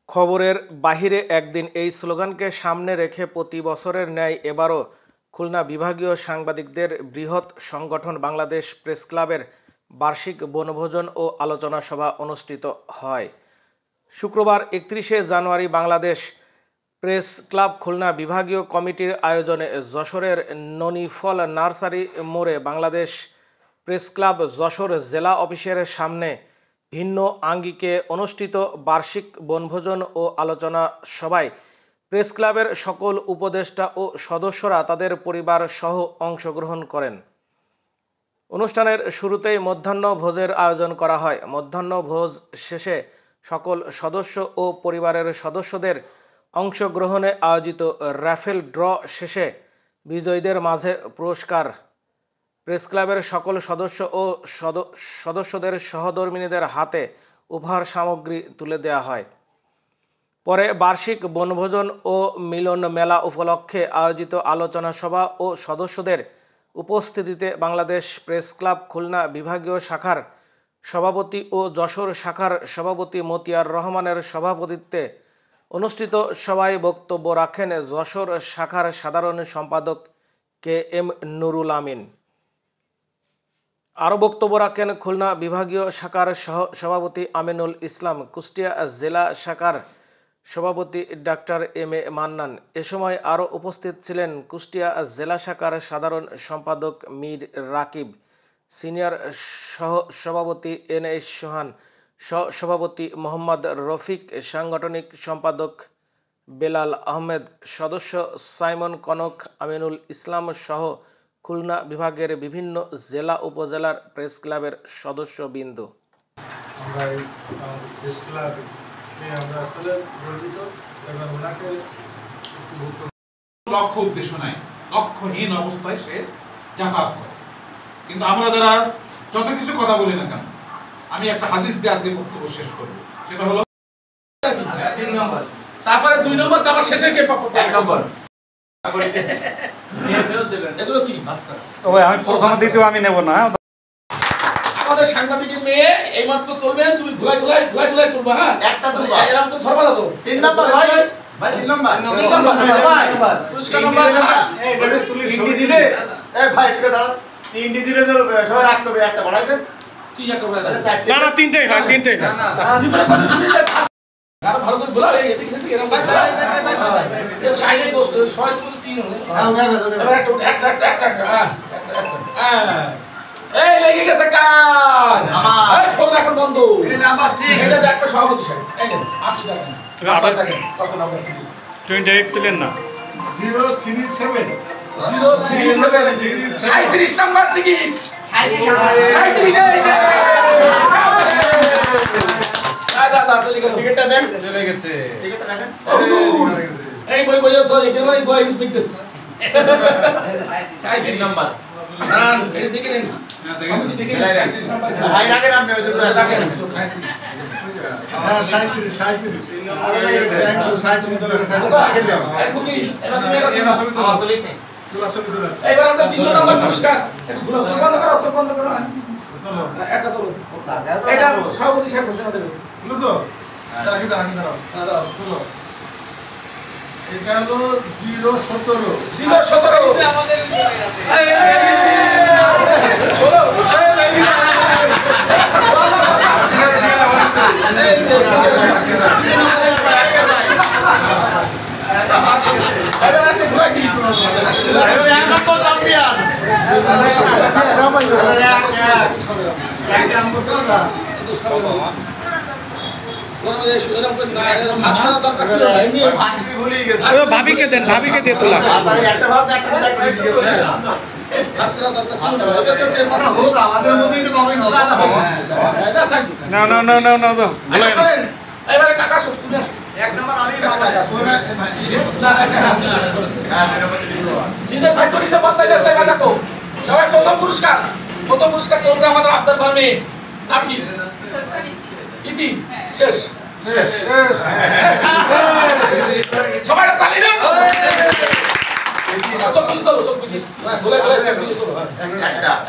খবরের বাহিরে একদিন এই স্লোগানকে সামনে রেখে প্রতি বছরের ন্যায় এবারও খুলনা বিভাগীয় সাংবাদিকদের বৃহৎ সংগঠন বাংলাদেশ প্রেস ক্লাবের বার্ষিক বনভোজন ও আলোচনা সভা অনুষ্ঠিত হয়। শুক্রবার 31শে জানুয়ারি বাংলাদেশ প্রেস ক্লাব খুলনা বিভাগীয় কমিটির আয়োজনে যশোরের ননিফল নার্সারি মোড়ে বাংলাদেশ প্রেস ক্লাব যশোর জেলা অফিসের সামনে ভিন্ন আঙ্গিকে অনুষ্ঠিত বার্ষিক বনভোজন ও আলোচনা সভায় প্রেস ক্লাবের সকল উপদেষ্টা ও সদস্যরা তাদের পরিবার সহ অংশগ্রহণ করেন। অনুষ্ঠানের শুরুতেই মধ্যাহ্ন ভোজের আয়োজন করা হয়। মধ্যাহ্ন ভোজ শেষে সকল সদস্য ও পরিবারের সদস্যদের অংশগ্রহণে আয়োজিত র্যাফেল ড্র শেষে বিজয়ীদের মাঝে পুরস্কার, প্রেস ক্লাবের সকল সদস্য ও সদস্যদের সহধর্মিণীদের হাতে উপহার সামগ্রী তুলে দেওয়া হয়। পরে বার্ষিক বনভোজন ও মিলন মেলা উপলক্ষে আয়োজিত আলোচনা সভা ও সদস্যদের উপস্থিতিতে বাংলাদেশ প্রেস ক্লাব খুলনা বিভাগীয় শাখার সভাপতি ও যশোর শাখার সভাপতি মতিয়ার রহমানের সভাপতিত্বে অনুষ্ঠিত সভায় বক্তব্য রাখেন যশোর শাখার সাধারণ সম্পাদক KM নুরুল আমিন। আরও বক্তব্য রাখেন খুলনা বিভাগীয় শাখার সভাপতি আমিনুল ইসলাম, কুষ্টিয়া জেলা শাখার সভাপতি ডাক্তার MA মান্নান। এ সময় আরও উপস্থিত ছিলেন কুষ্টিয়া জেলা শাখার সাধারণ সম্পাদক মীর রাকিব, সিনিয়র সভাপতি NS সোহান, সভাপতি মোহাম্মদ রফিক, সাংগঠনিক সম্পাদক বেলাল আহমেদ, সদস্য সাইমন কনক, আমিনুল ইসলাম সহ খুলনা বিভাগের বিভিন্ন জেলা উপজেলার প্রেস ক্লাবের সদস্যবৃন্দ। লক্ষ্য উদ্দেশ্য নাই, লক্ষ্যহীন অবস্থায় সে যাতায়াত করে। কিন্তু আমরা যারা যত কিছু কথা বলি না কেন, আমি একটা হাদিস দিয়ে আজকে বক্তব্য শেষ করব। সেটা হলো 3 নম্বর, তারপরে 2 নম্বর, তারপর শেষে কে 1 নম্বর। এগুলো কি ওই আমি প্রথম দ্বিতীয় আমি নেব না। আমাদের সাংবাদিকের মেয়ে এইমাত্র তুলবেন, তুমি ঘুলাই তুলবা। হ্যাঁ, একটা তুলবা, এরকম তো ধরবা না তো। 3 নম্বর ভাই, 3 নম্বর ভাই, পুরস্কার নম্বর এই গেলে তুলি ছবি দিলে ভাই একটু দাঁড়া, 3টি দিলে তো সবাই রাখতে হবে, একটা বাড়াই দেন। কি একটা বাড়াই দেন? না 3টেই হয়, 3টেই হয়। আর ভালো করে বলা এই এদিকে থেকে এরকম ভাই এই সাইডে বসতে সবাই তো 3 হলো। এবার একটা হ্যাঁ এই লেগে গেছে কান আমার, এই ফোন এখন বন্ধ। এই নাম্বার 6, এটা একটা সভাপতি সাহেব, এই নেন আপনি দেখেন, আপনি দেখেন কত নাম্বার দিয়েছে। 28 দিলেন না, 037 37 নাম্বার টিকিট 37 এই যে টিকিটটা দেন, চলে গেছে টিকিটটা দেখেন। এই বই তো এখানে এই বই লিখতেছে 37 নাম্বার নাম এটা দেখে নেন। হ্যাঁ দেখেন, আপনি দেখে নেন ভাই, রাখেন আপনি ওই দুটো রাখেন। হ্যাঁ 37 আগে দাও। এই খুকি এবার তুমি এটা আমার তুলিছে, তুলা ছবি তুলা। এবার আছে 3 নম্বর পুরস্কার, একটু গুলো বন্ধ করো একটা তোলো, এটা সভাপতি সাহেব ঘোষণা দেবে। বুঝছো? রাখি দাও হ্যাঁ দাও তুলো। এটা হলো 017 আমাদের চলো ভাবিকে দেন, ভাবিকে দিয়ে তোলা। আমাদের মধ্যেই তো পাবেন না এবারে কাকা তুমি আসো। 1 নম্বর আমি সিজন ফ্যাক্টরিতে বদলাই দিয়েছে কাকাকো। সবাই প্রথম পুরস্কার চলছে আমাদের আব্দুল ভাই। নাম কি? ইতি। শেষ সবাই তালি দেন।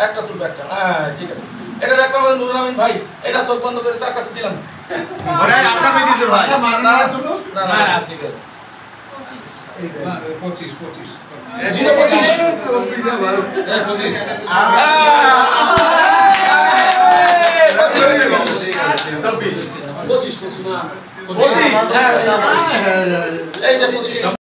একটা তুলবে একটা। হ্যাঁ ঠিক আছে। এটা দেখো আমাদের নুরুল আমিন ভাই, এটা চোখ বন্ধ করে তার কাছে দিলাম। ওরে আপনার মেয়ে দিছে ভাই। না না ঠিক আছে 25 25 জিরো 25 25 25 হ্যাঁ এই যে 25